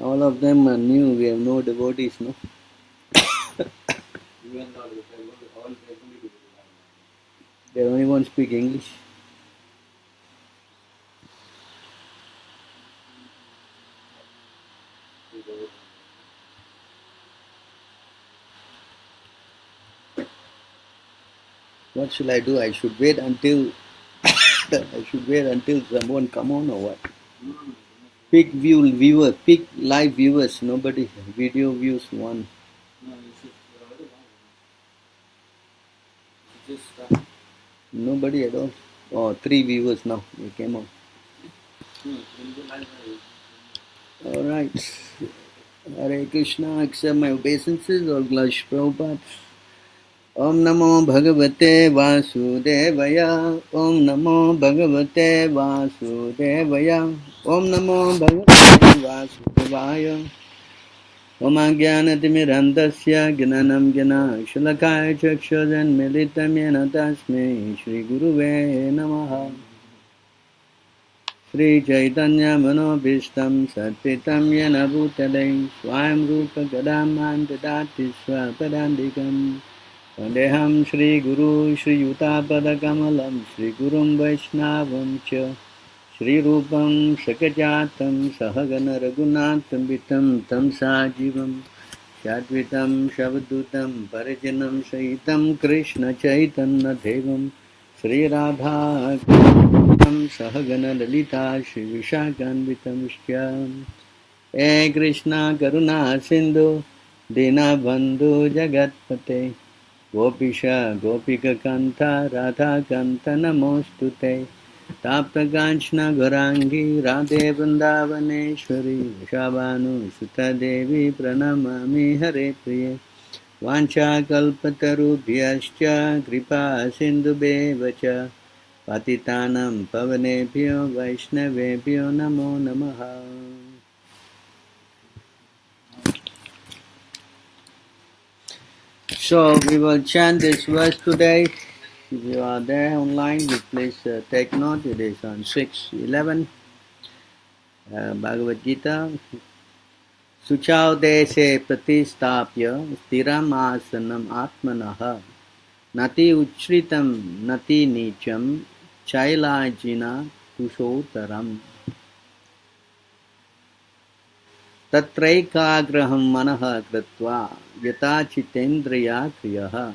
All of them are new. We have no devotees, no? They only want to speak English. What should I do? I should wait until someone come on or what? Pick live viewers. Nobody video views one. Nobody at all. Oh, 3 viewers now. They came on. All right. Hare Krishna. Accept my obeisances. All glories Prabhupada. Om Namo Bhagavate Vasudevaya. Om Namo Bhagavate Vasudevaya. Om Namo Bhagavate Vasudevaya. Om Ajnanatimirandasya Gnanam Gna Shalakaya Chakshudhan Militam Yena Tasmai Shri Guruve Namaha. Shri Chaitanya Manobhishtam Satpitam Yena Bhutale Swayam Rupa Gadamam Dadati Swapadandikam Vandeham Shri Guru Shri Yutapada Kamalam Shri Gurum Vaishnavam Cha Shri Rupam Sakajatam Sahagana Raghunatham Vitam Tam Sajivam Shadvitam Shavadhutam Parijanam Sahitam Krishna Chaitanya Devam Shri Radha Krishna Sahagana Lalita Shri Vishakanvitam Shyam E Krishna Karuna Sindhu Dina Bandhu Jagatpate Gopisha Gopika Kanta Radha Kanta Namostute Tapta Kanchana Gaurangi Radhe Vrindavaneshwari Vrishabhanu Sutta Devi Pranamami Hare Priye Vancha Kalpatarubhyascha Kripa Sindhubheva Patitanam Pavanebhyo Vaishnavebhyo Namo Namaha. So we will chant this verse today. If you are there online, please take note. It is on 6:11, Bhagavad Gita. Suchau deshe pratistapya stiram asanam atmanaha nati uchritam nati nicham chailajina kushotaram tatraikagraham manaha kritva yata chitendriya kriyaha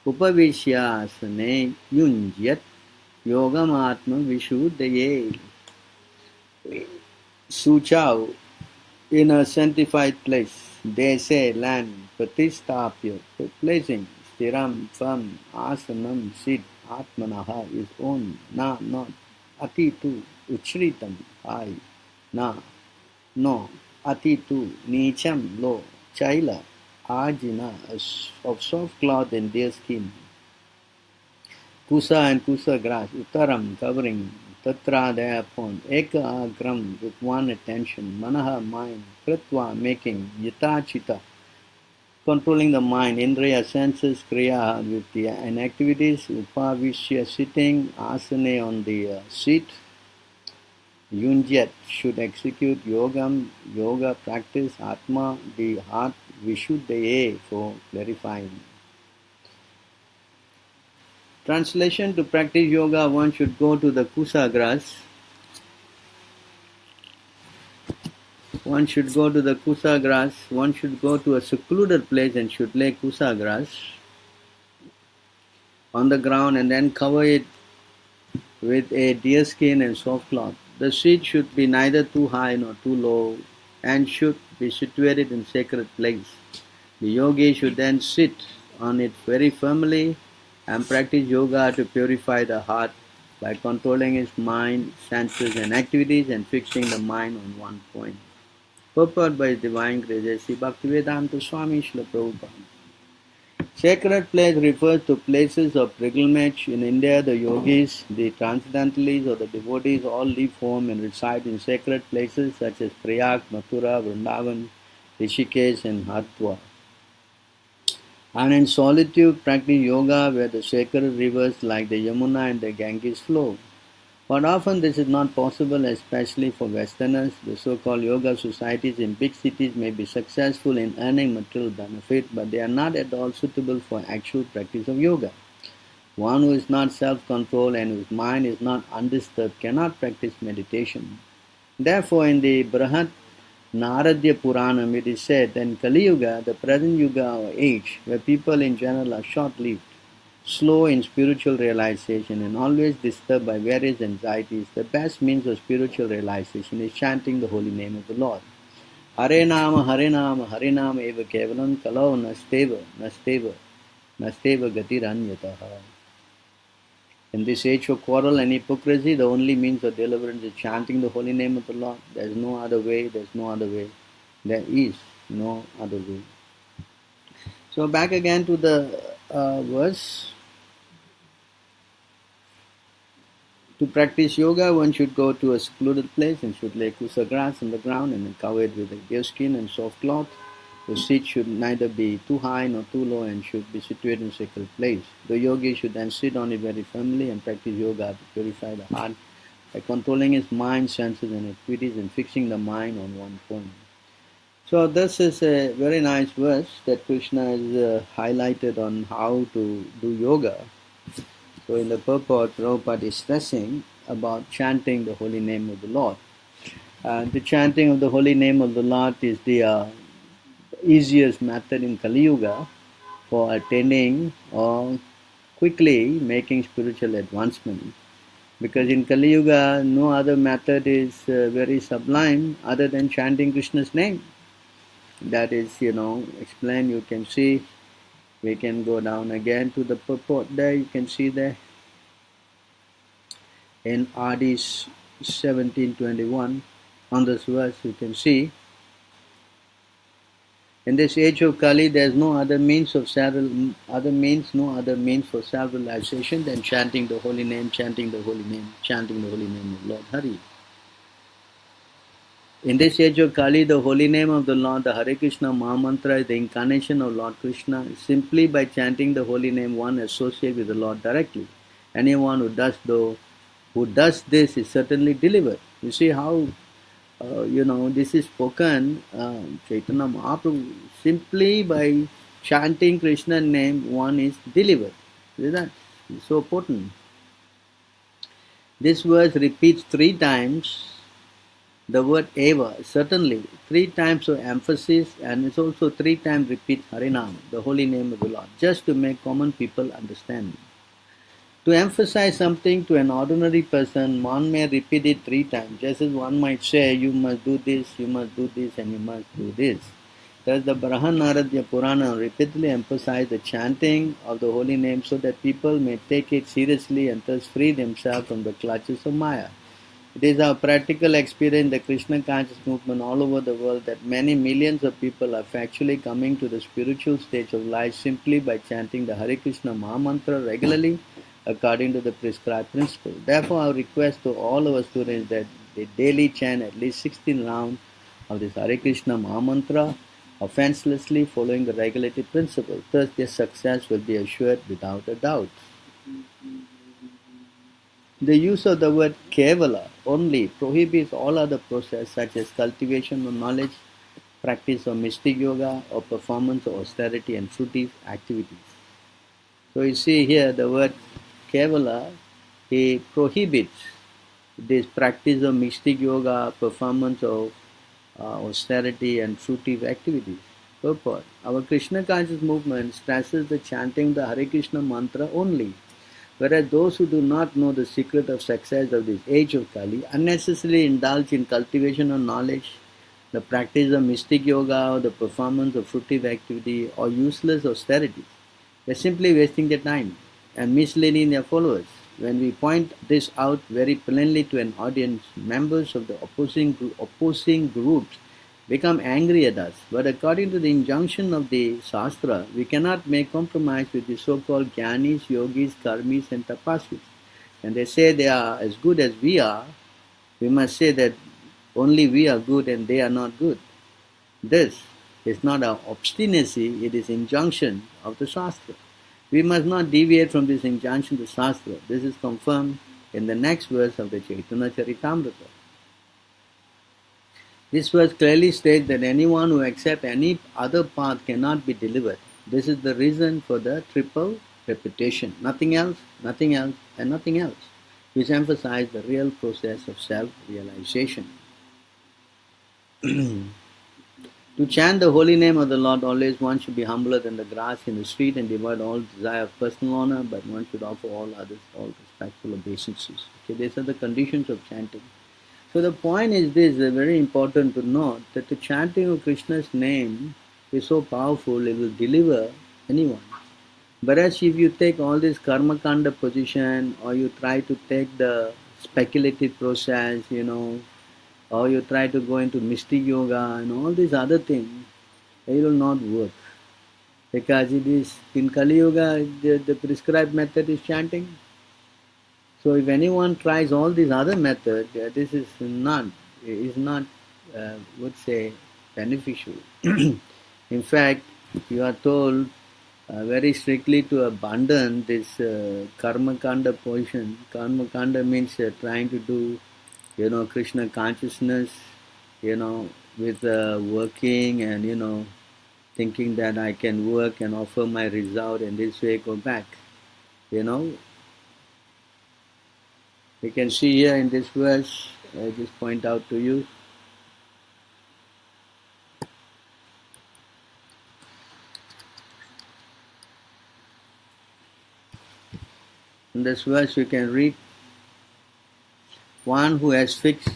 Upavishyasane yunjyat yogamatma vishuddhaye. Suchau, in a sanctified place, they say land, pratistapya, placing, stiram, firm, asanam, sit, atmanaha, is own, na, not, atitu, uchritam, high, na, no, atitu, nicham, low, chaila, Ajina, of soft cloth and deer skin. Kusa and kusa grass, uttaram, covering, tatra thereupon, eka agram, with one attention, manaha, mind, kritva, making, yata chita, controlling the mind, indriya, senses, kriya, with the activities, upavishya, sitting, asane, on the seat, yunjat, should execute yogam, yoga practice, atma, the heart, vishuddhaye, for clarifying. Translation: to practice yoga, one should go to the kusa grass. One should go to the kusa grass. One should go to a secluded place and should lay kusa grass on the ground and then cover it with a deer skin and soft cloth. The seat should be neither too high nor too low and should be situated in sacred place. The yogi should then sit on it very firmly and practice yoga to purify the heart by controlling his mind, senses and activities and fixing the mind on one point. Purport by His Divine Grace, Sri Bhaktivedanta Swami Srila Prabhupada. Sacred place refers to places of pilgrimage. In India, the yogis, the transcendentalists or the devotees all leave home and reside in sacred places such as Prayag, Mathura, Vrindavan, Rishikesh and Haridwar. And in solitude practice yoga where the sacred rivers like the Yamuna and the Ganges flow. But often this is not possible, especially for Westerners. The so-called yoga societies in big cities may be successful in earning material benefit, but they are not at all suitable for actual practice of yoga. One who is not self-controlled and whose mind is not undisturbed cannot practice meditation. Therefore, in the Brihat Naradya Puranam, it is said that in Kali Yuga, the present Yuga or age, where people in general are short-lived, slow in spiritual realization, and always disturbed by various anxieties, the best means of spiritual realization is chanting the holy name of the Lord. Hare Nama, Hare Nama, Hare Nama eva kevalam kalau nasteva, nasteva, nasteva gatiranyataha. In this age of quarrel and hypocrisy, the only means of deliverance is chanting the holy name of the Lord. There is no other way, there is no other way. There is no other way. So back again to the verse. To practice yoga, one should go to a secluded place and should lay kusa grass on the ground and then cover it with a deerskin and soft cloth. The seat should neither be too high nor too low and should be situated in a sacred place. The yogi should then sit on it very firmly and practice yoga to purify the heart by controlling his mind, senses and activities and fixing the mind on one point. So this is a very nice verse that Krishna has highlighted on how to do yoga. So in the purport, Prabhupada is stressing about chanting the holy name of the Lord. The chanting of the holy name of the Lord is the easiest method in Kali Yuga for attaining or quickly making spiritual advancement. Because in Kali Yuga, no other method is very sublime other than chanting Krishna's name. That is, explained. You can see. We can go down again to the purport there. You can see there in RD 1721 on this verse. You can see. In this age of Kali, there is no other means for self-realization than chanting the holy name, chanting the holy name, chanting the holy name of Lord Hari. In this age of Kali, the holy name of the Lord, the Hare Krishna Mahamantra, is the incarnation of Lord Krishna. Simply by chanting the holy name, one associates with the Lord directly. Anyone who does this is certainly delivered. You see how this is spoken, Chaitanya Mahaprabhu, simply by chanting Krishna's name, one is delivered. See that? It's so potent. This verse repeats 3 times the word eva, certainly 3 times of emphasis, and it's also 3 times repeats Harinam, the holy name of the Lord, just to make common people understand. To emphasize something to an ordinary person, one may repeat it 3 times, just as one might say, you must do this, and you must do this. Thus the Brihat Naradya Purana repeatedly emphasized the chanting of the holy name so that people may take it seriously and thus free themselves from the clutches of Maya. It is our practical experience, the Krishna conscious movement all over the world, that many millions of people are factually coming to the spiritual stage of life simply by chanting the Hare Krishna Mahamantra regularly according to the prescribed principle. Therefore, our request to all our students that they daily chant at least 16 rounds of this Hare Krishna Mahamantra offenselessly following the regulated principle. Thus, their success will be assured without a doubt. The use of the word kevala only prohibits all other process such as cultivation of knowledge, practice of mystic yoga, or performance of austerity and fruitive activities. So you see here the word kevala, he prohibits this practice of mystic yoga, performance of austerity and fruitive activities. Purport. Our Krishna conscious movement stresses the chanting of the Hare Krishna mantra only. Whereas those who do not know the secret of success of this age of Kali unnecessarily indulge in cultivation of knowledge, the practice of mystic yoga, or the performance of fruitive activity, or useless austerity. They are simply wasting their time and misleading their followers. When we point this out very plainly to an audience, members of the opposing groups become angry at us. But according to the injunction of the Shastra, we cannot make compromise with the so-called Jnanis, Yogis, Karmis and Tapasvis. And they say they are as good as we are, we must say that only we are good and they are not good. This is not our obstinacy, it is injunction of the Shastra. We must not deviate from this injunction of the Shastra. This is confirmed in the next verse of the Chaitanya Charitamrita. This verse clearly states that anyone who accepts any other path cannot be delivered. This is the reason for the triple repetition. Nothing else, and nothing else, which emphasizes the real process of self-realization. To chant the holy name of the Lord, always one should be humbler than the grass in the street and devoid all desire of personal honor, but one should offer all others all respectful obeisances. Okay, these are the conditions of chanting. So the point is this, very important to note, that the chanting of Krishna's name is so powerful, it will deliver anyone. Whereas if you take all this karma kanda position, or you try to take the speculative process, or you try to go into mystic yoga and all these other things, it will not work. Because it is in Kali Yoga, the prescribed method is chanting. So if anyone tries all these other methods, this is not, would say, beneficial. In fact, you are told very strictly to abandon this karma kanda portion. Karma kanda means trying to do, Krishna consciousness, with working and, thinking that I can work and offer my result and this way go back, We can see here in this verse, I just point out to you, in this verse you can read, one who has fixed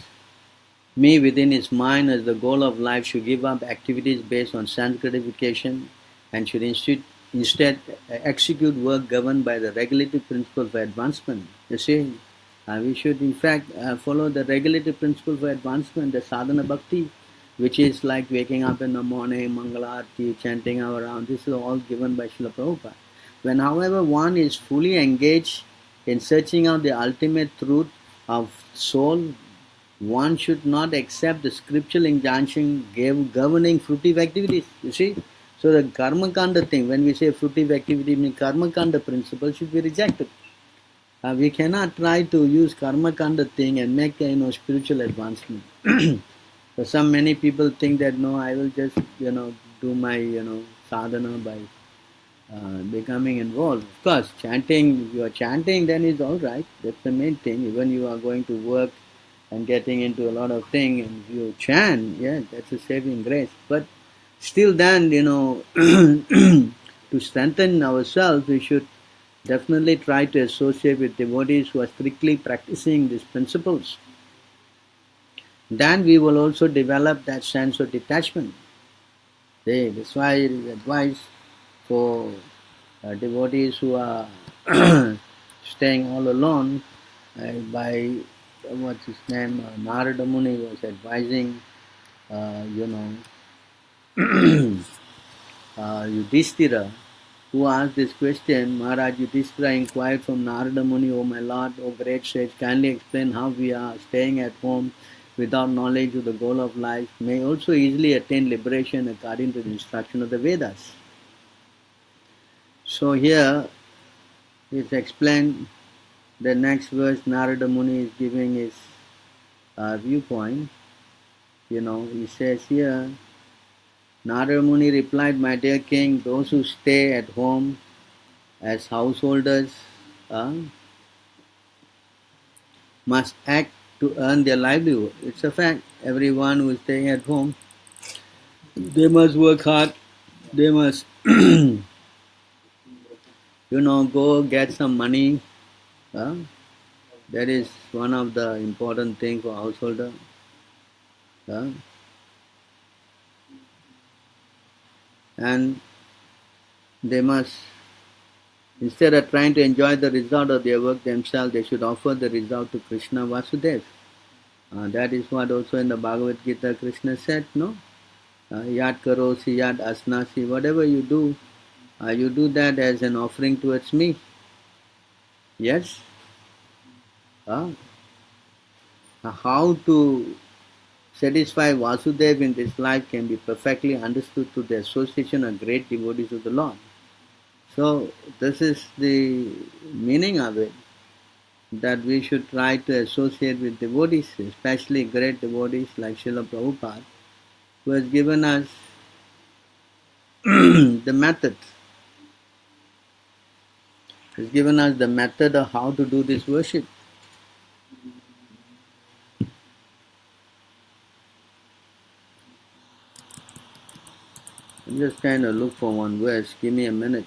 me within his mind as the goal of life should give up activities based on sense gratification and should instead execute work governed by the regulative principle for advancement. You see, we should in fact follow the regulative principle for advancement, the sadhana bhakti, which is like waking up in the morning, mangala arati, chanting our round. This is all given by Srila Prabhupada. When, however, one is fully engaged in searching out the ultimate truth of soul, one should not accept the scriptural injunction governing fruitive activities. You see? So the karma kanda thing, when we say fruitive activity, means karma kanda principle should be rejected. We cannot try to use karma kanda thing and make spiritual advancement. So many people think that no, I will just do my sadhana by becoming involved. Of course, chanting, if you are chanting, then it's all right. That's the main thing. Even you are going to work and getting into a lot of things, and you chant, yeah, that's a saving grace. But still then, to strengthen ourselves, we should definitely try to associate with devotees who are strictly practicing these principles. Then we will also develop that sense of detachment. That's why it is advised for devotees who are staying all alone by, what's his name, Narada Muni was advising, Yudhishthira, who asked this question. Maharaj Yudhishthira inquired from Narada Muni, O my Lord, O great sage, kindly explain how we are staying at home without knowledge of the goal of life may also easily attain liberation according to the instruction of the Vedas. So here it's explained, the next verse Narada Muni is giving his viewpoint. He says here, Narada Muni replied, my dear king, those who stay at home as householders must act to earn their livelihood. It's a fact. Everyone who is staying at home, they must work hard. They must, go get some money. That is one of the important things for householder. And they must, instead of trying to enjoy the result of their work themselves, they should offer the result to Krishna Vasudeva. That is what also in the Bhagavad Gita Krishna said, no? Yad karosi, yad asnasi, whatever you do that as an offering towards me. Yes? How to satisfy Vasudeva in this life can be perfectly understood through the association of great devotees of the Lord. So this is the meaning of it. that we should try to associate with devotees, especially great devotees like Srila Prabhupada, who has given us the method. Has given us the method of how to do this worship. I'm just trying to look for one verse. Give me a minute.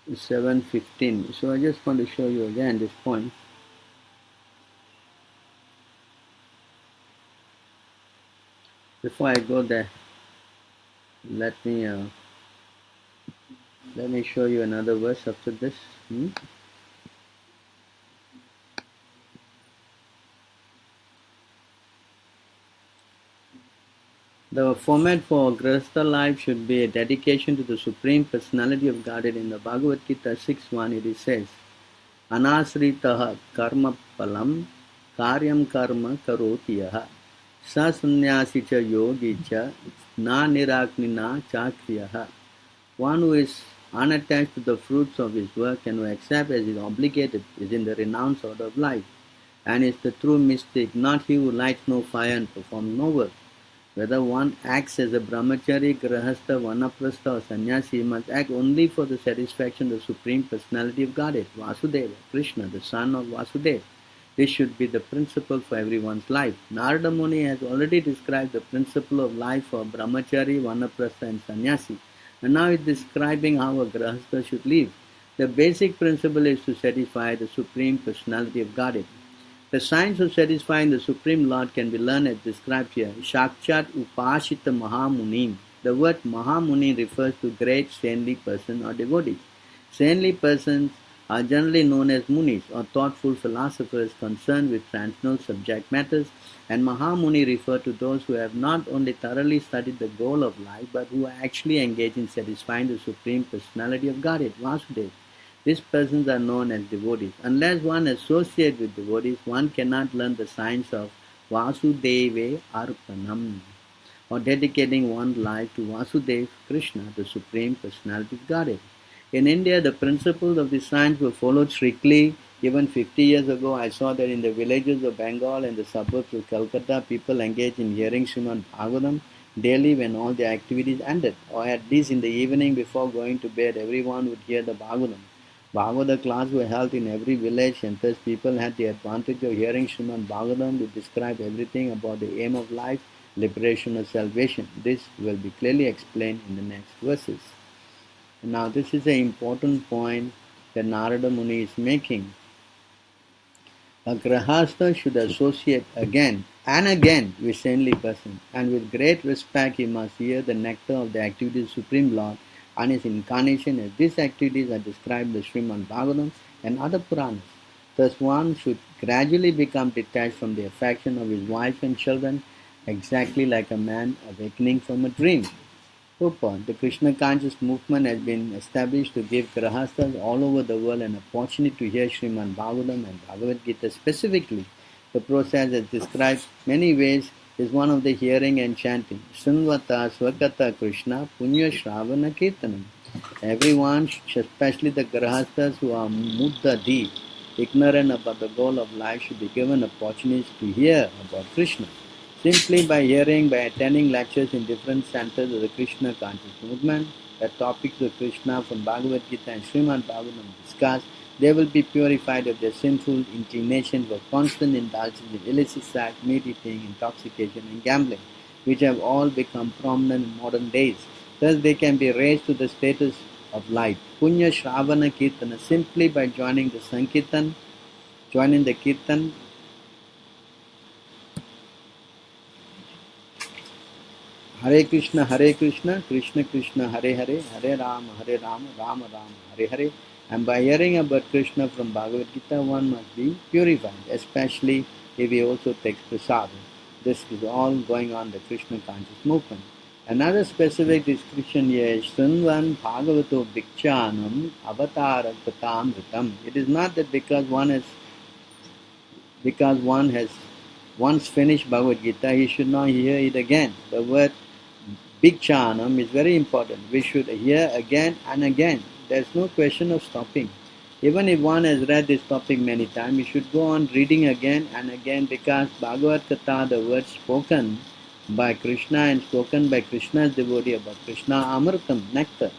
It's 7:15. So I just want to show you again this point. Before I go there, let me show you another verse after this. The format for Grihastha life should be a dedication to the Supreme Personality of Godhead. In the Bhagavad Gita 6.1 it says, Anasritaha karma palam karyam karma karoti yaha sasunyasi cha yogi cha na niraknina chakriyaha. One who is unattached to the fruits of his work and who accepts as is obligated is in the renounced order of life, and is the true mystic, not he who lights no fire and performs no work. Whether one acts as a brahmachari, grihastha, vanaprastha or sannyasi, he must act only for the satisfaction of the Supreme Personality of Godhead, Vasudeva, Krishna, the son of Vasudeva. This should be the principle for everyone's life. Narada Muni has already described the principle of life for brahmachari, vanaprastha and sannyasi, and now he is describing how a grihastha should live. The basic principle is to satisfy the Supreme Personality of Godhead. The science of satisfying the Supreme Lord can be learned as described here. Shakchat Upashita Mahamunim. The word Mahamuni refers to great saintly person or devotees. Saintly persons are generally known as Munis or thoughtful philosophers concerned with transcendental subject matters, and Mahamuni refer to those who have not only thoroughly studied the goal of life but who are actually engaged in satisfying the Supreme Personality of Godhead, Vasudeva. These persons are known as devotees. Unless one associates with devotees, one cannot learn the science of Vasudeva Arpanam, or dedicating one's life to Vasudeva Krishna, the Supreme Personality of Godhead. In India, the principles of this science were followed strictly. Even 50 years ago, I saw that in the villages of Bengal and the suburbs of Calcutta, people engaged in hearing Srimad Bhagavatam daily when all their activities ended, or at least in the evening before going to bed, everyone would hear the Bhagavatam. Bhagavad class were held in every village, and thus people had the advantage of hearing Srimad Bhagavatam to describe everything about the aim of life, liberation or salvation. This will be clearly explained in the next verses. Now this is an important point that Narada Muni is making. A grihastha should associate again and again with saintly persons, and with great respect he must hear the nectar of the activities of Supreme Lord and his incarnation, as these activities are described in the Srimad Bhagavatam and other Puranas. Thus one should gradually become detached from the affection of his wife and children, exactly like a man awakening from a dream. The Krishna conscious movement has been established to give grihasthas all over the world an opportunity to hear Srimad Bhagavatam and Bhagavad Gita specifically. The process, as described many ways, is one of the hearing and chanting. Sunvata Swakata Krishna Punya Shravana Kirtanam. Everyone, especially the grihasthas who are muddadi, ignorant about the goal of life, should be given opportunities to hear about Krishna. Simply by hearing, by attending lectures in different centers of the Krishna conscious movement, the topics of Krishna from Bhagavad Gita and Srimad Bhagavatam discussed, they will be purified of their sinful inclination for constant indulgence in illicit sex, meat eating, intoxication and gambling, which have all become prominent in modern days. Thus they can be raised to the status of light. Punya Shravana Kirtana, simply by joining the Sankirtan, joining the Kirtan, Hare Krishna, Krishna Krishna, Hare Hare, Hare Rama, Rama Rama, Hare Hare. And by hearing about Krishna from Bhagavad Gita, one must be purified, especially if he also takes prasadam. This is all going on the Krishna conscious movement. Another specific description here is Sunvan Bhagavato Bhikchanam Avatara Katamritam. It is not that because one has once finished Bhagavad Gita, he should not hear it again. The word Bhikchanam is very important. We should hear again and again. There is no question of stopping. Even if one has read this topic many times, we should go on reading again and again, because Bhagavad Gita, the words spoken by Krishna and spoken by Krishna's devotee about Krishna, Amritam, nectar.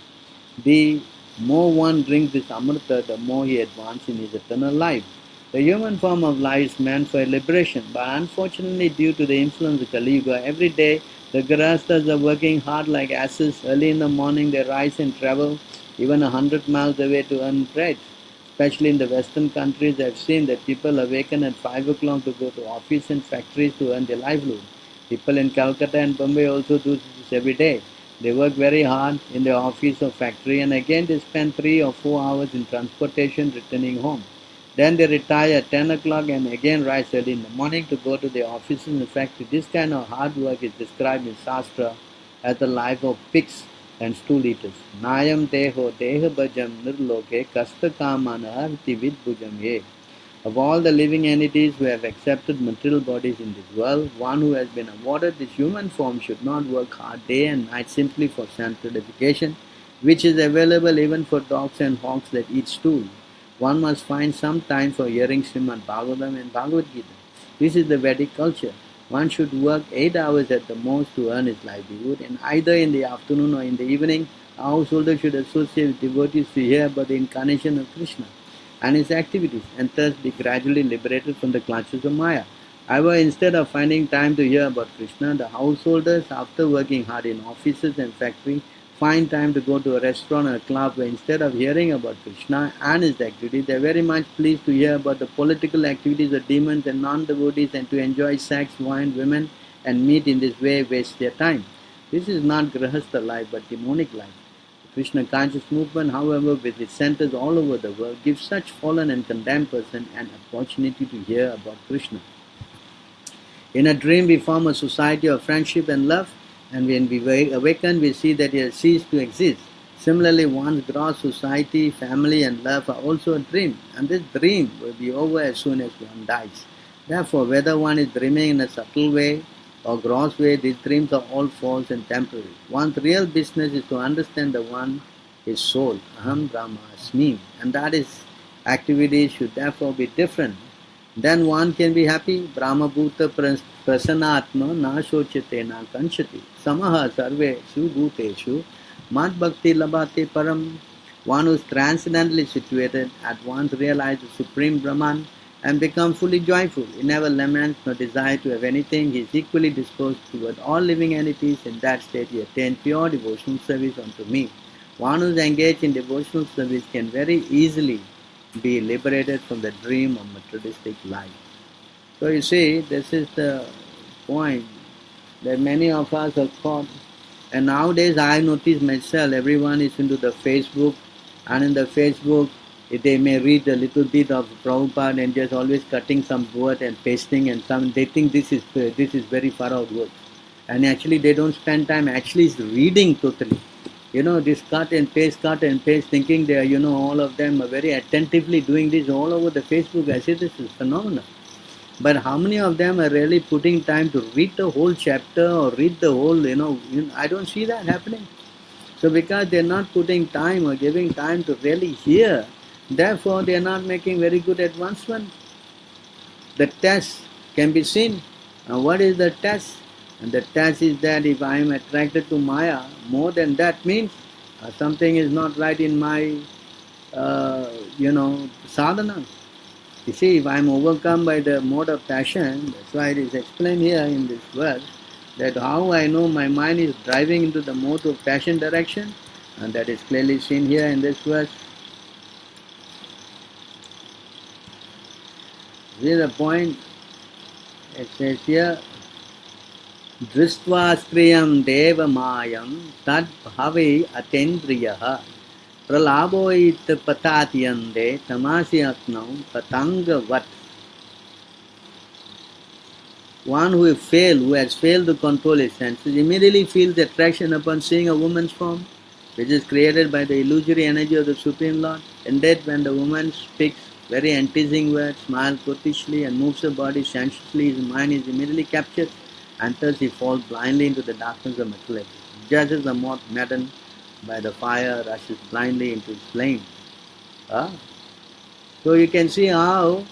The more one drinks this Amrita, the more he advances in his eternal life. The human form of life is meant for liberation, but unfortunately, due to the influence of Kali Yuga, every day the Grahasthas are working hard like asses. Early in the morning they rise and travel even 100 miles away to earn bread. Especially in the Western countries, I have seen that people awaken at 5 o'clock to go to office and factories to earn their livelihood. People in Calcutta and Bombay also do this every day. They work very hard in their office or factory, and again they spend 3 or 4 hours in transportation returning home. Then they retire at 10 o'clock and again rise early in the morning to go to their offices and factory. This kind of hard work is described in Shastra as the life of pigs and stool eaters. Nayam deho deha bhajam nirloke kasta kamana arti vidbhujam ye. Of all the living entities who have accepted material bodies in this world, one who has been awarded this human form should not work hard day and night simply for sense gratification, which is available even for dogs and hogs that eat stool. One must find some time for hearing Srimad Bhagavatam and Bhagavad Gita. This is the Vedic culture. One should work 8 hours at the most to earn his livelihood, and either in the afternoon or in the evening, a householder should associate with devotees to hear about the incarnation of Krishna and his activities, and thus be gradually liberated from the clutches of Maya. However, instead of finding time to hear about Krishna, the householders, after working hard in offices and factories, find time to go to a restaurant or a club where instead of hearing about Krishna and his activities, they are very much pleased to hear about the political activities of demons and non-devotees, and to enjoy sex, wine, women, and meat in this way waste their time. This is not Grahastha life but demonic life. The Krishna conscious movement, however, with its centers all over the world, gives such fallen and condemned person an opportunity to hear about Krishna. In a dream, we form a society of friendship and love, and when we awaken, we see that it has ceased to exist. Similarly, one's gross society, family, and love are also a dream, and this dream will be over as soon as one dies. Therefore, whether one is dreaming in a subtle way or gross way, these dreams are all false and temporary. One's real business is to understand the one, his soul, Aham Brahmasmi, and that his activities should therefore be different. Then one can be happy. Brahma Bhuta Prasanatma na shochate na kanchati. Samaha sarveshu bhuteshu mat bhakti labate param. One who is transcendently situated at once realizes the Supreme Brahman and becomes fully joyful. He never laments nor desires to have anything. He is equally disposed toward all living entities. In that state he attains pure devotional service unto me. One who is engaged in devotional service can very easily be liberated from the dream of materialistic life. So you see, this is the point that many of us are caught. And nowadays I notice myself, everyone is into the Facebook, and in the Facebook they may read a little bit of Prabhupada and just always cutting some word and pasting, and they think this is very far out work. And actually they don't spend time actually reading totally. This cut and paste, thinking they are, all of them are very attentively doing this all over the Facebook. I say this is phenomenal. But how many of them are really putting time to read the whole chapter or read the whole, I don't see that happening. So because they're not putting time or giving time to really hear, therefore they are not making very good advancement. The test can be seen. Now what is the test? And the test is that if I am attracted to Maya, more than that means something is not right in my, sadhana. You see, if I am overcome by the mode of passion, that's why it is explained here in this verse, that how I know my mind is driving into the mode of passion direction, and that is clearly seen here in this verse. This is the point. It says here, Drishtva striyam deva mayam tad bhave atendriyaha pralaboit patatyande tamasi atnau patangavat. One who has failed to control his senses, immediately feels attraction upon seeing a woman's form, which is created by the illusory energy of the Supreme Lord. Indeed, when the woman speaks very enticing words, smiles coquettishly, and moves her body sensuously, his mind is immediately captured, and thus he falls blindly into the darkness of materialism. Just as the moth maddened by the fire rushes blindly into its flame. Ah. So you can see how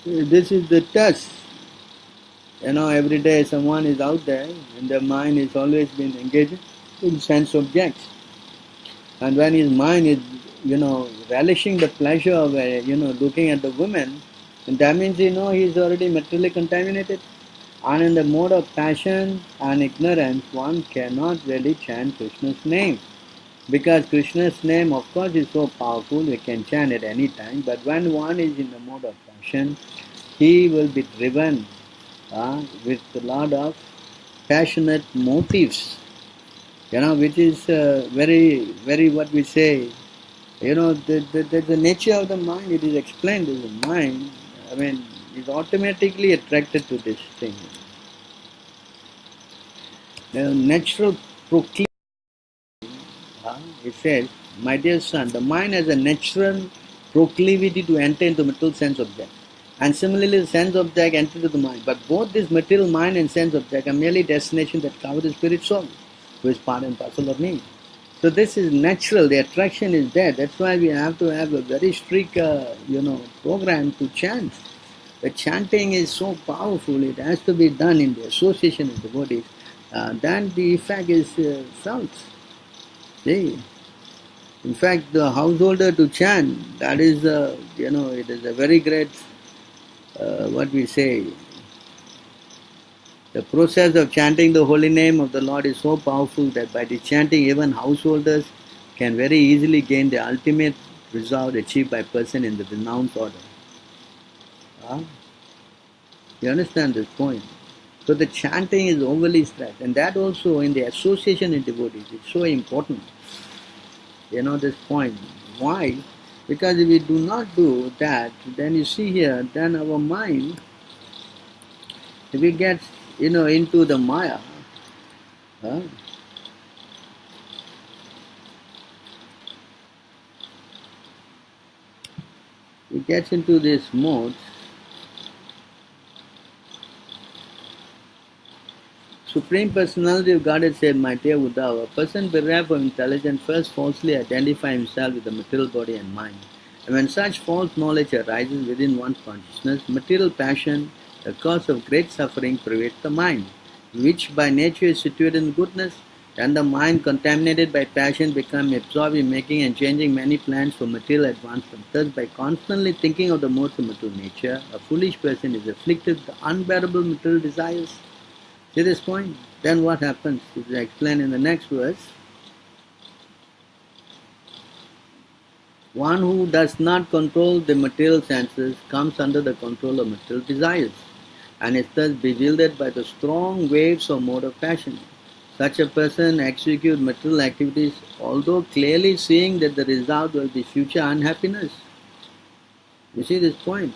this is the test. Every day someone is out there and their mind is always been engaged in sense objects. And when his mind is, relishing the pleasure of, looking at the woman, and that means, he's already materially contaminated. And in the mode of passion and ignorance, one cannot really chant Krishna's name. Because Krishna's name, of course, is so powerful, we can chant at any time. But when one is in the mode of passion, he will be driven with a lot of passionate motives, which is very, very what we say, the nature of the mind, it is explained as the mind, is automatically attracted to this thing. The natural proclivity, it says, my dear son, the mind has a natural proclivity to enter into material sense object. And similarly, the sense object enter into the mind. But both this material mind and sense object are merely destinations that cover the spirit soul, who is part and parcel of me. So this is natural, the attraction is there. That's why we have to have a very strict, program to chant. The chanting is so powerful, it has to be done in the association of devotees. Then the effect is felt. See? In fact, the householder to chant, that is, it is a very great, what we say, the process of chanting the holy name of the Lord is so powerful that by the chanting, even householders can very easily gain the ultimate result achieved by a person in the renounced order. You understand this point? So the chanting is overly stressed, and that also in the association in devotees is so important. This point. Why? Because if we do not do that, then you see here, then our mind, if we get, into the Maya, it gets into this mode. Supreme Personality of Godhead said, my dear Uddhava, a person bereft of intelligence first falsely identifies himself with the material body and mind. And when such false knowledge arises within one's consciousness, material passion, the cause of great suffering, pervades the mind, which by nature is situated in goodness. Then the mind, contaminated by passion, becomes absorbed in making and changing many plans for material advancement. Thus, by constantly thinking of the modes of material nature, a foolish person is afflicted with unbearable material desires. See this point? Then what happens? It is explained in the next verse. One who does not control the material senses comes under the control of material desires, and is thus bewildered by the strong waves of mode of passion. Such a person executes material activities, although clearly seeing that the result will be future unhappiness. You see this point?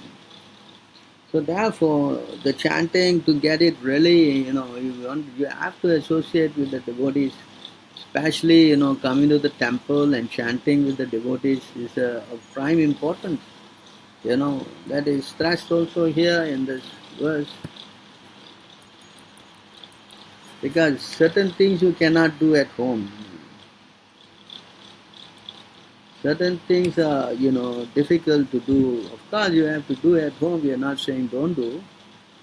So therefore, the chanting, to get it really, you have to associate with the devotees, especially, coming to the temple and chanting with the devotees is of prime importance. That is stressed also here in this verse. Because certain things you cannot do at home. Certain things are, difficult to do. Of course, you have to do at home. We are not saying don't do.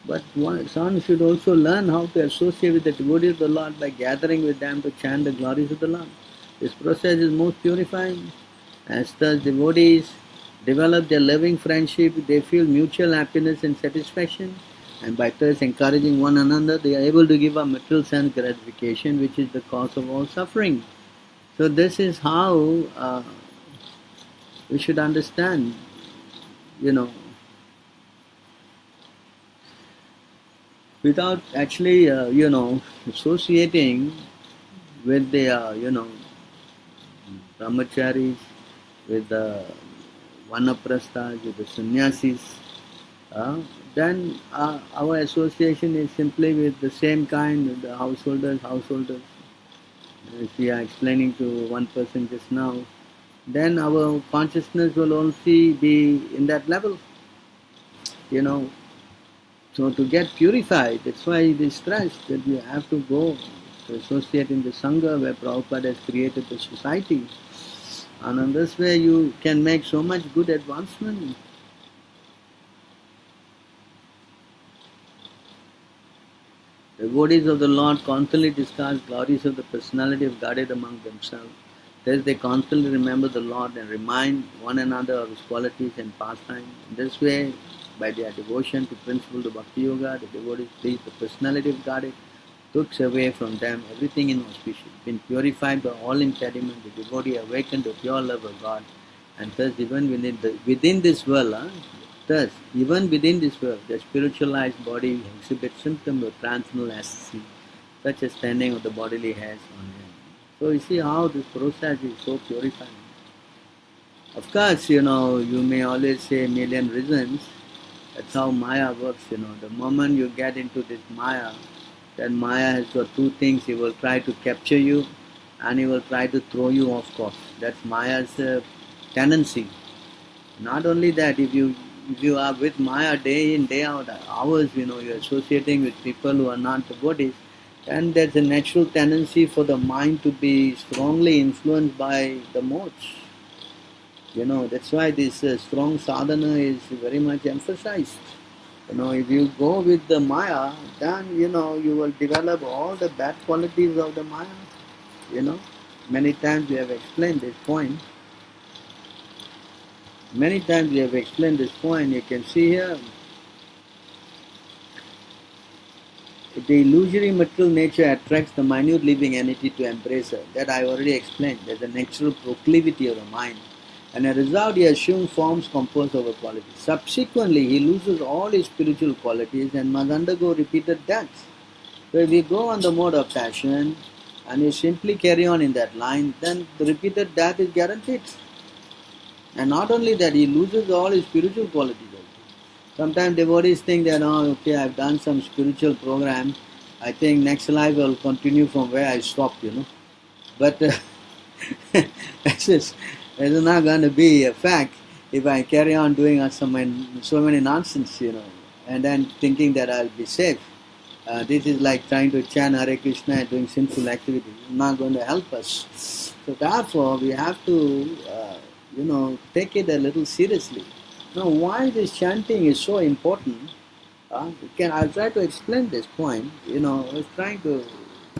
But one should also learn how to associate with the devotees of the Lord by gathering with them to chant the glories of the Lord. This process is most purifying. As thus devotees develop their loving friendship, they feel mutual happiness and satisfaction. And by thus encouraging one another, they are able to give up material sense gratification, which is the cause of all suffering. So this is how we should understand, without actually, associating with the, brahmacharis, with the vanaprasthas, with the sannyasis, then our association is simply with the same kind, the householders. As we are explaining to one person just now, then our consciousness will only be in that level, you know. So to get purified, that's why it is stressed that you have to go to associate in the Sangha where Prabhupada has created the society. And in this way you can make so much good advancement. The devotees of the Lord constantly discuss glories of the personality of Godhead among themselves. Thus they constantly remember the Lord and remind one another of His qualities and pastime. In this way, by their devotion to principle of Bhakti Yoga, the devotees please the personality of Godhead, takes away from them everything inauspicious. Been purified by all impediment, the devotee awakened to pure love of God, and thus even within this world, the spiritualized body exhibits symptoms of transcendental ecstasy, such as standing of the bodily hairs on him. So you see how this process is so purifying. Of course, you may always say a million reasons. That's how Maya works, The moment you get into this Maya, then Maya has got two things. He will try to capture you and he will try to throw you off course. That's Maya's tendency. Not only that, if you are with Maya day in, day out, hours, you're associating with people who are not devotees, then there's a natural tendency for the mind to be strongly influenced by the modes. That's why this strong sadhana is very much emphasized. If you go with the Maya, then, you will develop all the bad qualities of the Maya. Many times we have explained this point. You can see here, the illusory material nature attracts the minute living entity to embrace her. That I already explained. There's a natural proclivity of the mind. And as a result, he assumes forms composed of qualities. Subsequently, he loses all his spiritual qualities and must undergo repeated deaths. So if we go on the mode of passion and you simply carry on in that line, then the repeated death is guaranteed. And not only that, he loses all his spiritual qualities also. Sometimes devotees think that, okay, I've done some spiritual program. I think next life I will continue from where I stopped, But that's not going to be a fact if I carry on doing so many nonsense, and then thinking that I'll be safe. This is like trying to chant Hare Krishna and doing sinful activities. It's not going to help us. So therefore, we have to, take it a little seriously. Now, why this chanting is so important? I'll try to explain this point. I was trying to.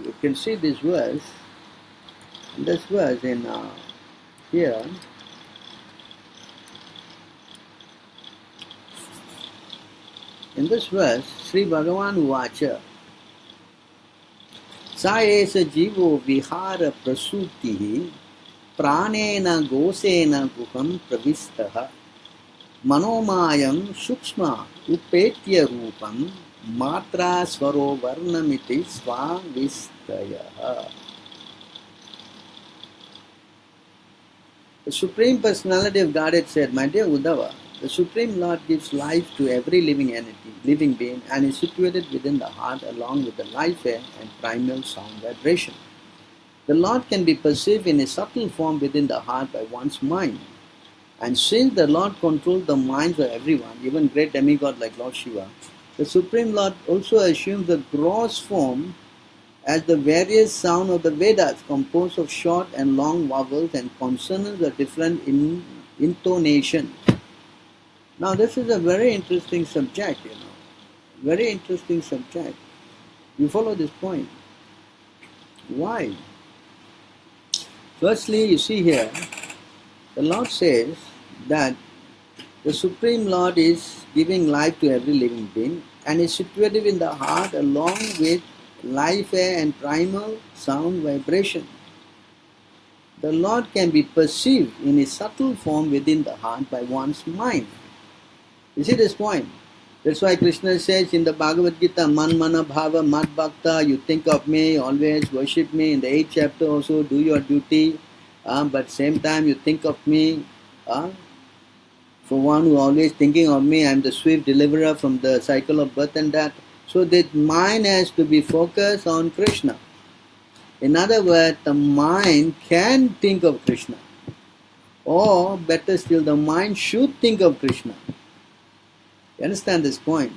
You can see this verse. This verse in here. In this verse, Sri Bhagavan Uvacha, Sa esa jivo vihara prasutihi pranena gosena guham pravistaha manomayam sukshma upetya rupam matra swaro varnamiti svavistaya. The Supreme Personality of Godhead said, my dear Uddhava, the Supreme Lord gives life to every living entity, living being, and is situated within the heart along with the life air and primal sound vibration. The Lord can be perceived in a subtle form within the heart by one's mind. And since the Lord controls the minds of everyone, even great demigods like Lord Shiva, the Supreme Lord also assumes the gross form as the various sound of the Vedas, composed of short and long vowels and consonants of different intonations. Now this is a very interesting subject, Very interesting subject. You follow this point. Why? Firstly, you see here, the Lord says that the Supreme Lord is giving life to every living being and is situated in the heart along with life air and primal sound vibration. The Lord can be perceived in a subtle form within the heart by one's mind. You see this point? That's why Krishna says in the Bhagavad Gita, Man mana bhava mad bhakta, you think of me, always worship me. In the 8th chapter also, do your duty, but same time you think of me. For one who always thinking of me, I am the swift deliverer from the cycle of birth and death. So that mind has to be focused on Krishna. In other words, the mind can think of Krishna. Or better still, the mind should think of Krishna. You understand this point?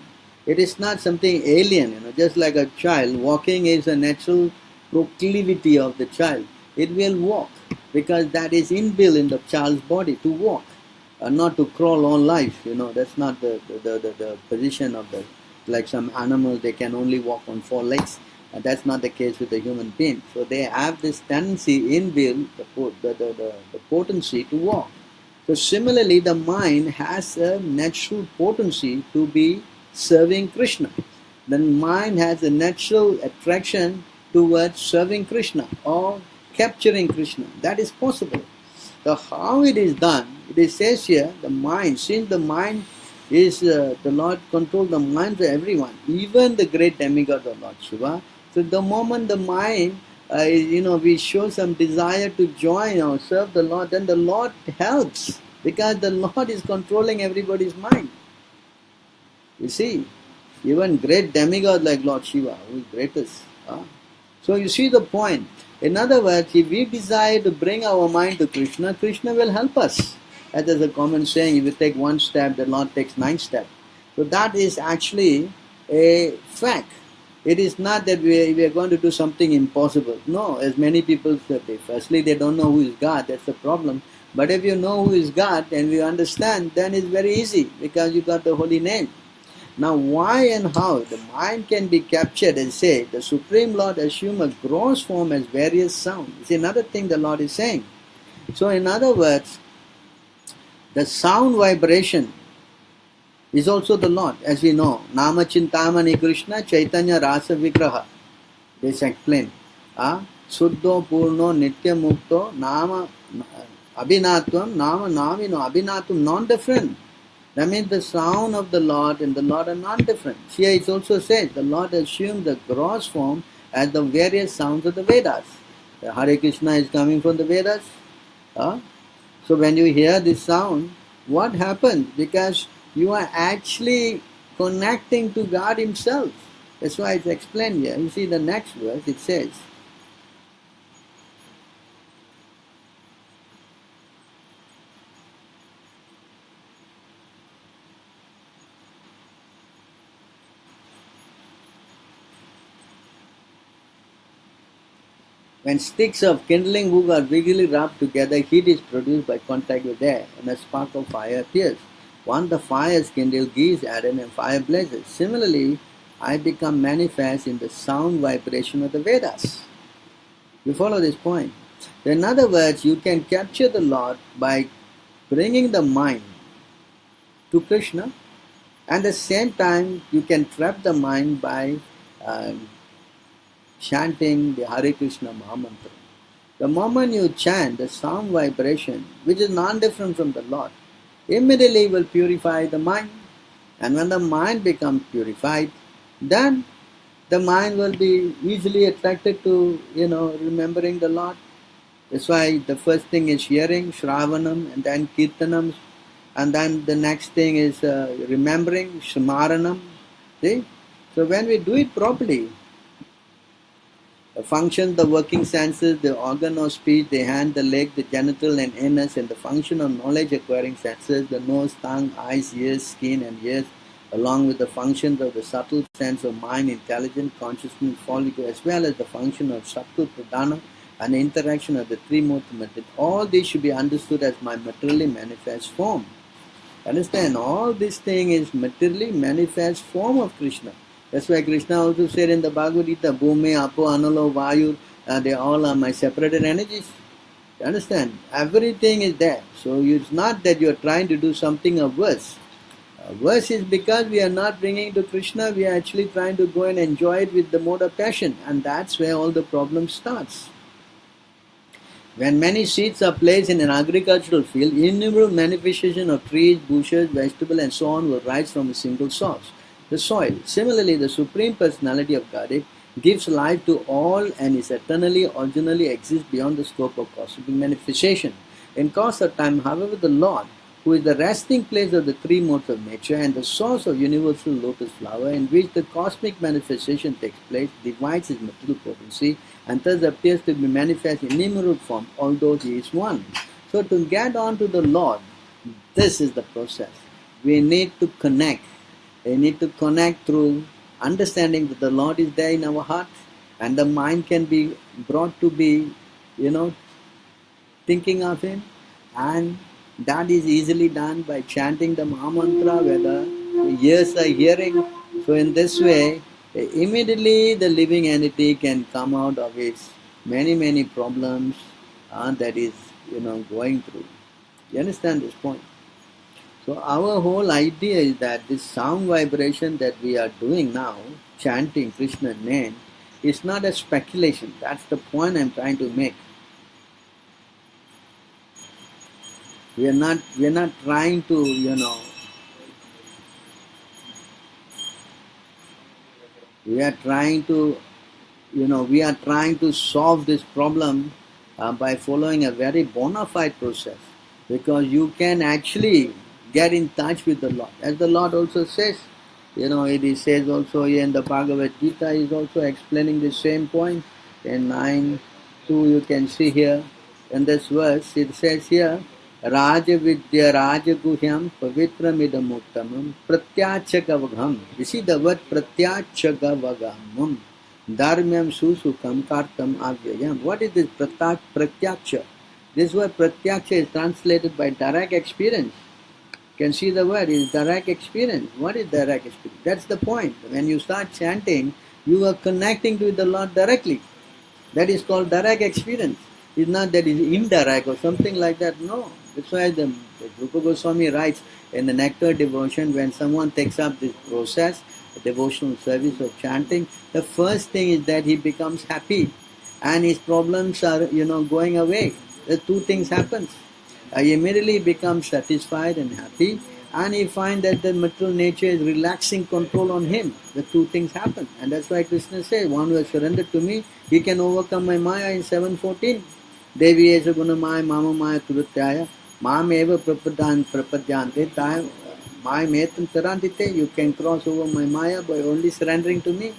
It is not something alien, just like a child. Walking is a natural proclivity of the child. It will walk because that is inbuilt in the child's body to walk, not to crawl all life. That's not the position of the, like some animals, they can only walk on four legs. That's not the case with the human being. So they have this tendency inbuilt, the potency to walk. So similarly, the mind has a natural potency to be serving Krishna. The mind has a natural attraction towards serving Krishna or capturing Krishna. That is possible. So how it is done? It says here, the mind, since the mind is, the Lord controls the minds of everyone, even the great demigod of Lord Shiva. So the moment the mind, we show some desire to join or serve the Lord, then the Lord helps, because the Lord is controlling everybody's mind. You see, even great demigod like Lord Shiva, who is greatest. So you see the point. In other words, if we desire to bring our mind to Krishna, Krishna will help us. As there's a common saying, if you take one step, the Lord takes 9 steps. So that is actually a fact. It is not that we are going to do something impossible. No, as many people say, firstly they don't know who is God, that's the problem. But if you know who is God and you understand, then it's very easy because you got the holy name. Now why and how the mind can be captured and say, the Supreme Lord assumed a gross form as various sounds. It's another thing the Lord is saying. So in other words, the sound vibration is also the Lord, as we know. Nama Chintamani Krishna Chaitanya Rasa Vigraha. This explain. Suddho Purno Nitya Mukto Nama Abhinatvam Nama Namino. Abhinatvam non-different. That means the sound of the Lord and the Lord are non-different. Here it also says the Lord assumed the gross form as the various sounds of the Vedas. The Hare Krishna is coming from the Vedas. So when you hear this sound, what happens? Because you are actually connecting to God Himself. That's why it's explained here. You see the next verse, it says, when sticks of kindling wood are vigorously rubbed together, heat is produced by contact with air, and a spark of fire appears. Once the fire is kindled, ghee is added and fire blazes. Similarly, I become manifest in the sound vibration of the Vedas. You follow this point? So in other words, you can capture the Lord by bringing the mind to Krishna, and at the same time you can trap the mind by chanting the Hare Krishna Mahamantra. The moment you chant the sound vibration, which is non-different from the Lord, immediately will purify the mind. And when the mind becomes purified, then the mind will be easily attracted to, remembering the Lord. That's why the first thing is hearing, Shravanam, and then Kirtanam, and then the next thing is remembering, Smaranam. See? So when we do it properly, the function, the working senses, the organ of speech, the hand, the leg, the genital and anus, and the function of knowledge acquiring senses, the nose, tongue, eyes, ears, skin and ears, along with the functions of the subtle sense of mind, intelligence, consciousness, follicle, as well as the function of subtle pradhana and the interaction of the three modes method. All these should be understood as my materially manifest form. Understand? All this thing is materially manifest form of Krishna. That's why Krishna also said in the Bhagavad Gita, Bhumi, Apo, Analo, Vayu, they all are my separated energies. You understand? Everything is there. So it's not that you are trying to do something of worse. Worse is because we are not bringing to Krishna, we are actually trying to go and enjoy it with the mode of passion. And that's where all the problem starts. When many seeds are placed in an agricultural field, innumerable manifestations of trees, bushes, vegetables and so on will rise from a single source, the soil. Similarly, the Supreme Personality of Godhead gives life to all and is eternally, originally exists beyond the scope of cosmic manifestation. In course of time, however, the Lord, who is the resting place of the three modes of nature and the source of universal lotus flower in which the cosmic manifestation takes place, divides his material potency and thus appears to be manifest in innumerable form, although he is one. So to get on to the Lord, this is the process. We need to connect. We need to connect through understanding that the Lord is there in our heart, and the mind can be brought to be, thinking of Him, and that is easily done by chanting the Mahamantra where the ears are hearing. So in this way, immediately the living entity can come out of its many problems that is going through. You understand this point? So our whole idea is that this sound vibration that we are doing now, chanting Krishna's name, is not a speculation. That's the point I'm trying to make. We are not trying to, we are trying to solve this problem by following a very bona fide process, because you can actually get in touch with the Lord. As the Lord also says, it says also here in the Bhagavad Gita, is also explaining the same point. In 9.2 you can see here, in this verse, it says here, Raja Vidya Raja Guhyam Pavitramidam Uttamam Pratyachagavagham. You see the word Pratyachagavagamam. Dharmyam Susukam Kartam Avyayam. What is this Pratyaksha? This word Pratyaksha is translated by direct experience. You can see the word is direct experience. What is direct experience? That's the point. When you start chanting, you are connecting to the Lord directly. That is called direct experience. It's not that it's indirect or something like that. No. That's why the Rupa Goswami writes in the Nectar devotion, when someone takes up this process, the devotional service of chanting, the first thing is that he becomes happy and his problems are, going away. The two things happen. He immediately becomes satisfied and happy, and he finds that the material nature is relaxing control on him. The two things happen. And that's why Krishna says, one who has surrendered to me, he can overcome my Maya in 7.14. Devi esa gunamaya mama maya turutyaya mam eva prapadyante taya maya metam tarantite. You can cross over my Maya by only surrendering to me.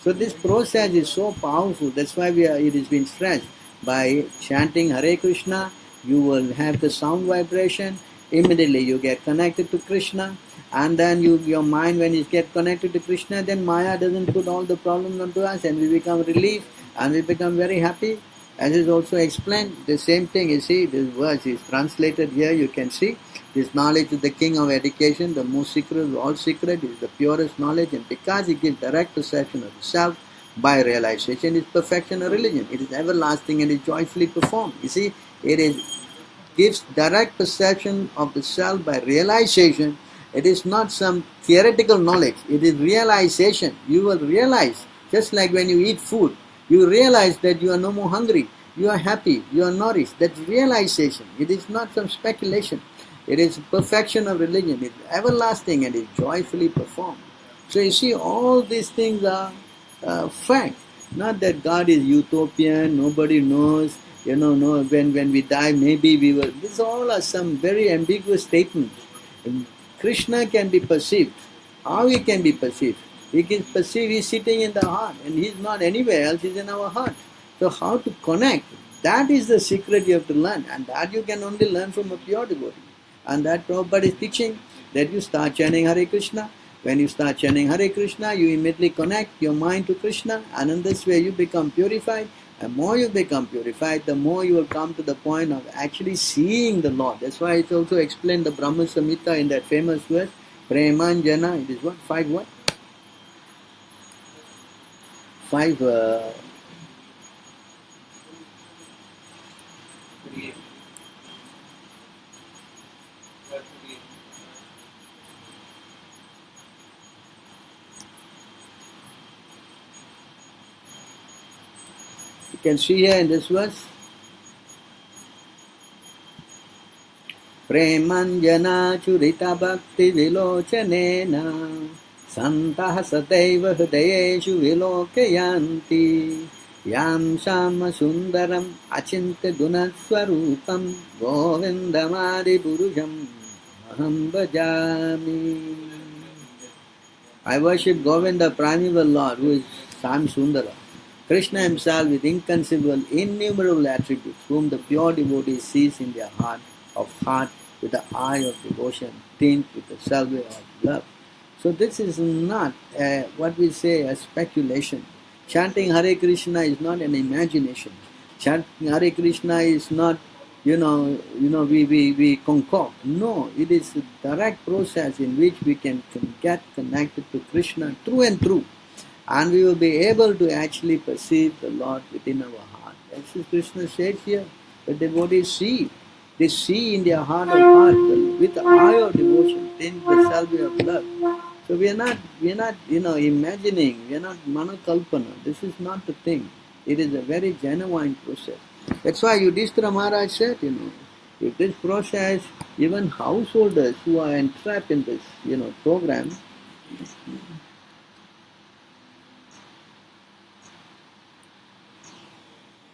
So this process is so powerful. That's why it has been stressed. By chanting Hare Krishna, you will have the sound vibration. Immediately you get connected to Krishna, and then your mind, when you get connected to Krishna, then Maya doesn't put all the problems onto us, and we become relieved and we become very happy. As is also explained, the same thing. You see, this verse is translated here. You can see this knowledge is the king of education, the most secret of all secret, is the purest knowledge, and because it gives direct perception of the self by realization, is perfection of religion. It is everlasting and is joyfully performed. You see, gives direct perception of the self by realization. It is not some theoretical knowledge. It is realization. You will realize, just like when you eat food, you realize that you are no more hungry. You are happy. You are nourished. That's realization. It is not some speculation. It is perfection of religion. It is everlasting and is joyfully performed. So you see, all these things are fact. Not that God is utopian. Nobody knows. No, when we die, maybe we will. These all are some very ambiguous statements. And Krishna can be perceived. How he can be perceived? He can perceive he's sitting in the heart, and he's not anywhere else, he's in our heart. So how to connect? That is the secret you have to learn, and that you can only learn from a pure devotee. And that Prabhupada is teaching, that you start chanting Hare Krishna. When you start chanting Hare Krishna, you immediately connect your mind to Krishna, and in this way you become purified. The more you become purified, the more you will come to the point of actually seeing the Lord. That's why it's also explained the Brahma Samhita in that famous verse, Premanjana. It is what? 5 what? 5 you can see here in this verse, Premanjana churita bhakti vilochanena Santah sadaiva hridayeshu vilokayanti Yam sama sundaram achinte gunaswarupam Govindamadi purujam aham bhajami. I worship Govinda, primeval Lord, who is Sam Sundara. Krishna himself with inconceivable, innumerable attributes, whom the pure devotee sees in their heart with the eye of devotion, tinged with the salve of love. So this is not what we say a speculation. Chanting Hare Krishna is not an imagination. Chanting Hare Krishna is not, we concoct. No, it is a direct process in which we can get connected to Krishna through and through. And we will be able to actually perceive the Lord within our heart. As Krishna said here, the devotees see. They see in their heart of heart with the eye of devotion, then the salve of love. So we are not, imagining, we are not manokalpana. This is not the thing. It is a very genuine process. That's why Yudhishthira Maharaj said, with this process, even householders who are entrapped in this, program,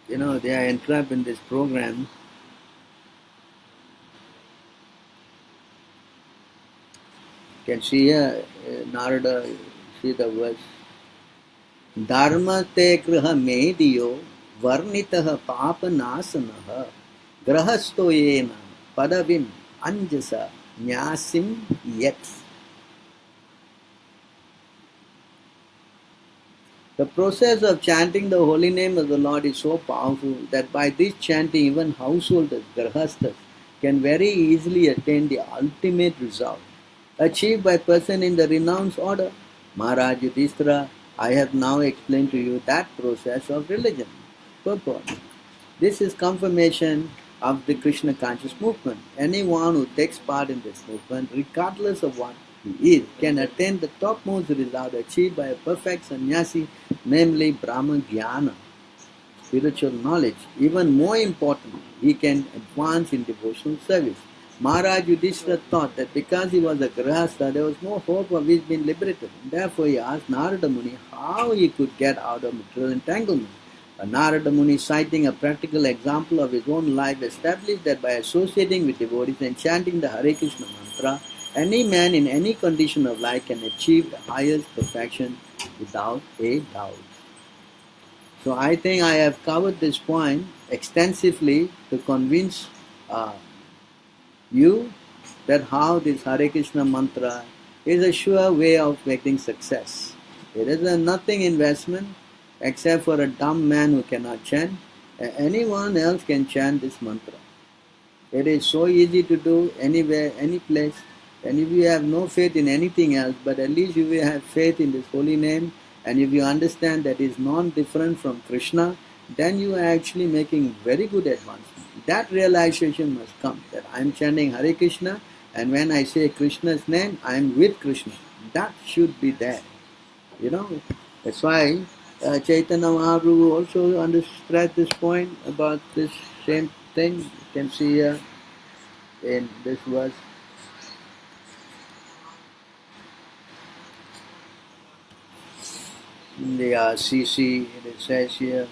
they are entrapped in this program. You can see here, Narada, see the verse. Dharma te kriha mediyo varnitaha papanasanaha grahasto yena padavim anjasa nyasim yet. The process of chanting the holy name of the Lord is so powerful that by this chanting even householders, grahastas, can very easily attain the ultimate result, achieved by person in the renounced order. Maharaj Yudhishthira, I have now explained to you that process of religion. Purport. This is confirmation of the Krishna conscious movement. Anyone who takes part in this movement, regardless of what he is, can attain the topmost result achieved by a perfect sannyasi, namely Brahma Jnana, spiritual knowledge. Even more importantly, he can advance in devotional service. Maharaj Yudhishthira thought that because he was a grahastha, there was no hope of his being liberated. Therefore he asked Narada Muni how he could get out of material entanglement. Narada Muni, citing a practical example of his own life, established that by associating with devotees and chanting the Hare Krishna mantra, any man in any condition of life can achieve the highest perfection without a doubt. So I think I have covered this point extensively to convince you that how this Hare Krishna mantra is a sure way of getting success. It is a nothing investment except for a dumb man who cannot chant. Anyone else can chant this mantra. It is so easy to do anywhere, any place. And if you have no faith in anything else, but at least you will have faith in this holy name, and if you understand that it is non-different from Krishna, then you are actually making very good advancement. That realization must come, that I am chanting Hare Krishna, and when I say Krishna's name, I am with Krishna. That should be there. That's why Chaitanya Mahaprabhu also understood this point about this same thing. You can see here in this verse. In the CC, it says here,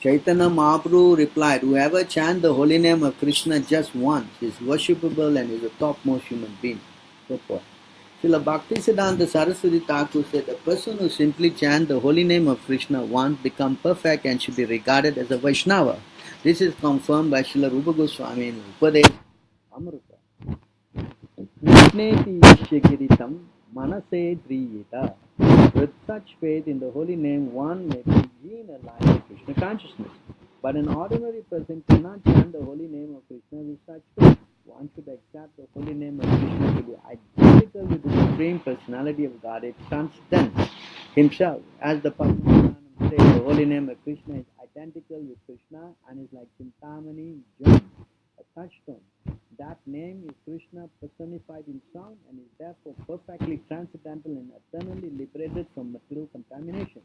Chaitanya Mahaprabhu replied, whoever chants the holy name of Krishna just once is worshipable and is a topmost human being. Srila Bhaktisiddhanta Saraswati Thakur said, the person who simply chants the holy name of Krishna once becomes perfect and should be regarded as a Vaishnava. This is confirmed by Srila Rupa Goswami in Upadesh Amrita. Krishneti Yashagiritam Manase Driyita. With such faith in the holy name, one may begin a life of Krishna consciousness. But an ordinary person cannot chant the holy name of Krishna with such faith. One should accept the holy name of Krishna to be identical with the Supreme Personality of Godhead, transcendent himself. As the Padma says, the holy name of Krishna is identical with Krishna and is like Chintamani Jam, a touchstone. That name is Krishna personified in sound and is therefore perfectly transcendental and eternally liberated from material contamination.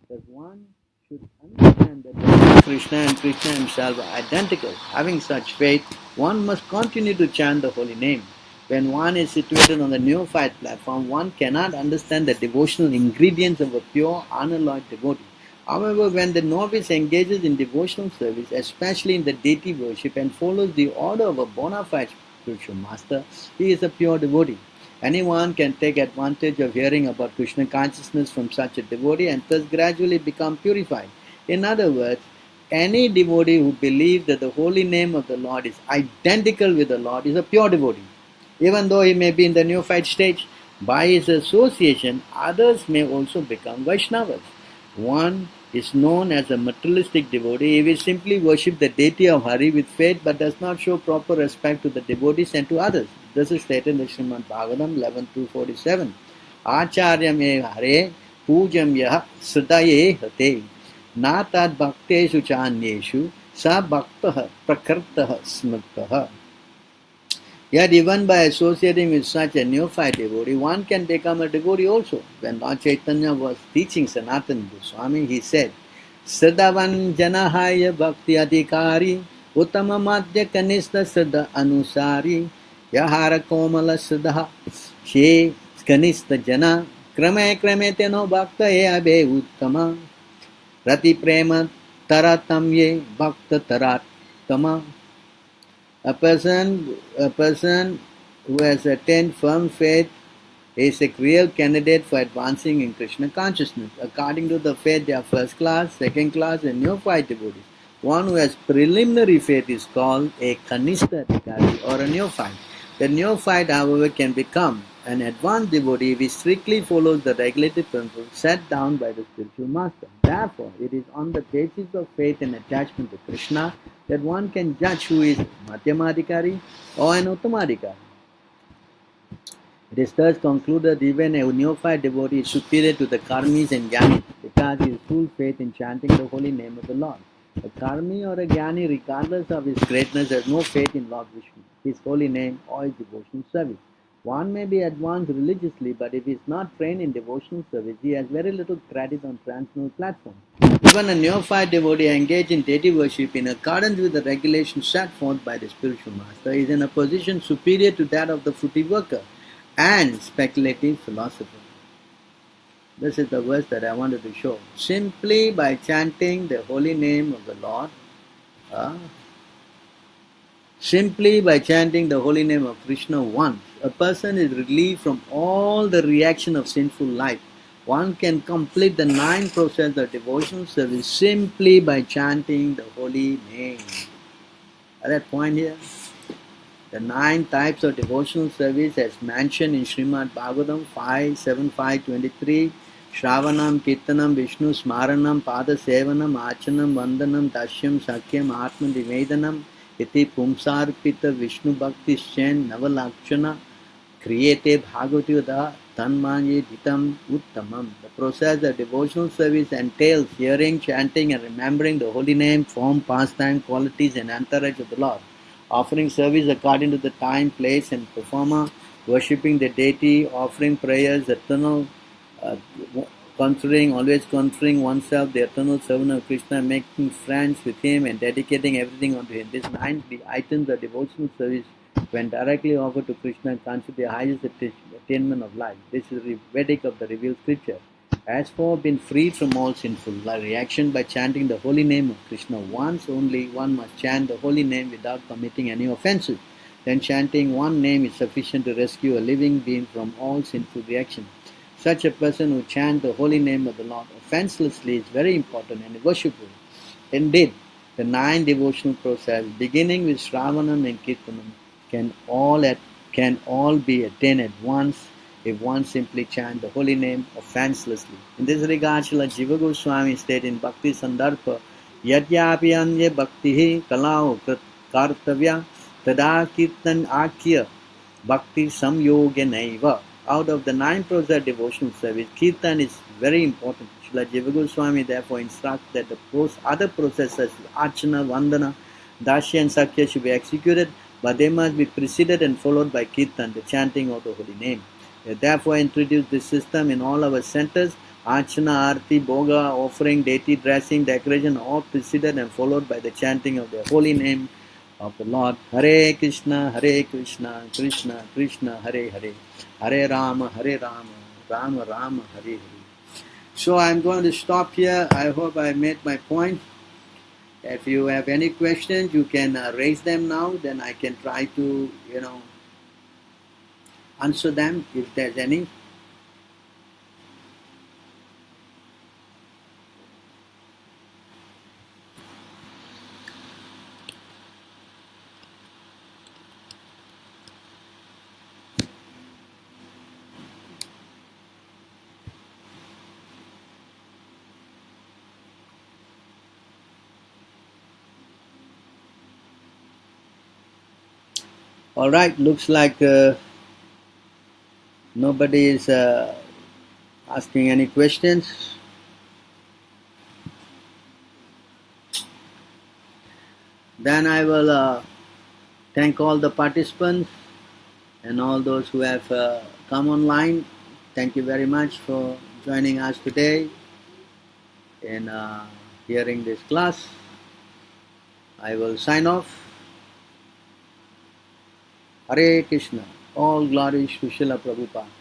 Thus one should understand that Krishna and Krishna himself are identical. Having such faith, one must continue to chant the holy name. When one is situated on the neophyte platform, one cannot understand the devotional ingredients of a pure, unalloyed devotee. However, when the novice engages in devotional service, especially in the deity worship, and follows the order of a bona fide spiritual master, he is a pure devotee. Anyone can take advantage of hearing about Krishna consciousness from such a devotee and thus gradually become purified. In other words, any devotee who believes that the holy name of the Lord is identical with the Lord is a pure devotee. Even though he may be in the neophyte stage, by his association, others may also become Vaishnavas. One is known as a materialistic devotee if he simply worships the deity of Hari with faith but does not show proper respect to the devotees and to others. This is stated in the Srimad Bhagavatam 11.247. Acharyam e hare pujam yah srdaye hate na tad bhakteshu chanyeshu sa bhaktah prakartah smrtah. Yet even by associating with such a neophyte devotee, one can become a devotee also. When Lord Chaitanya was teaching Sanatana Goswami, he said, Srdavan janahaya bhakti adhikari uttama madhya kanista srda anusari yahara komala srdaha she kanista jana krame krame teno bhakta ye abe uttama rati prema taratamye bhakta taratama. A person who has attained firm faith is a real candidate for advancing in Krishna consciousness. According to the faith, there are first class, second class, and neophyte devotees. One who has preliminary faith is called a Kanishta Adhikari or a neophyte. The neophyte, however, can become an advanced devotee if he strictly follows the regulative principles set down by the spiritual master. Therefore, it is on the basis of faith and attachment to Krishna that one can judge who is Madhyamadhikari or an Uttamadhikari. It is thus concluded that even a neophyte devotee is superior to the karmis and jnanis because he has full faith in chanting the holy name of the Lord. A karmi or a jnani, regardless of his greatness, has no faith in Lord Vishnu, his holy name, or his devotional service. One may be advanced religiously, but if he is not trained in devotional service, he has very little credit on transcendental platforms. Even a neophyte devotee engaged in deity worship in accordance with the regulations set forth by the spiritual master is in a position superior to that of the fruity worker and speculative philosopher. This is the verse that I wanted to show. Simply by chanting the holy name of the Lord, simply by chanting the holy name of Krishna once, a person is relieved from all the reaction of sinful life. One can complete the 9 processes of devotional service simply by chanting the holy name. At that point here, the 9 types of devotional service as mentioned in Srimad Bhagavatam 5.7.5.23, Shravanam, Kirtanam, Vishnu, Smaranam, Pada Sevanam, Achanam, Vandanam, Dashyam, Sakyam, Atma Nivedanam, Iti Pumsarpita Vishnu Bhakti Shen Navalakshana, Kriyate Bhagavati Tanmanye Ditam Uttamam. The process of devotional service entails hearing, chanting and remembering the holy name, form, pastime, qualities and entourage of the Lord. Offering service according to the time, place and performer, worshipping the deity, offering prayers, eternal, always considering oneself the eternal servant of Krishna, making friends with him and dedicating everything unto him. These 9 items of devotional service, when directly offered to Krishna, constitute the highest attainment of life. This is the Vedic of the revealed scripture. As for being freed from all sinful reaction by chanting the holy name of Krishna once only, one must chant the holy name without committing any offenses. Then chanting one name is sufficient to rescue a living being from all sinful reaction. Such a person who chants the holy name of the Lord offenselessly is very important and worshipful. Indeed, the 9 devotional processes, beginning with Shravanam and Kirtanam, can all be attained at once if one simply chants the holy name offenselessly. In this regard, Srila Jiva Goswami stated in Bhakti Sandarbha, Yadyapi anye bhaktihi kalao kartavya tada kirtan akya bhakti samyoganaiva. Out of the 9 processes of devotional service, Kirtan is very important. Srila Jiva Goswami therefore instructs that the other processes, Archana, Vandana, Dasya and Sakya should be executed, but they must be preceded and followed by Kirtan, the chanting of the holy name. We therefore introduced this system in all our centers. Archana, Arti, Bhoga, offering, deity dressing, decoration, all preceded and followed by the chanting of the holy name of the Lord. Hare Krishna, Krishna Krishna, Hare Hare, Hare Rama, Rama Rama, Hare Hare. So I'm going to stop here. I hope I made my point. If you have any questions, you can raise them now. Then I can try to, answer them if there's any. All right. Looks like nobody is asking any questions. Then I will thank all the participants and all those who have come online. Thank you very much for joining us today in hearing this class. I will sign off. Hare Krishna. All glories to Srila Prabhupada.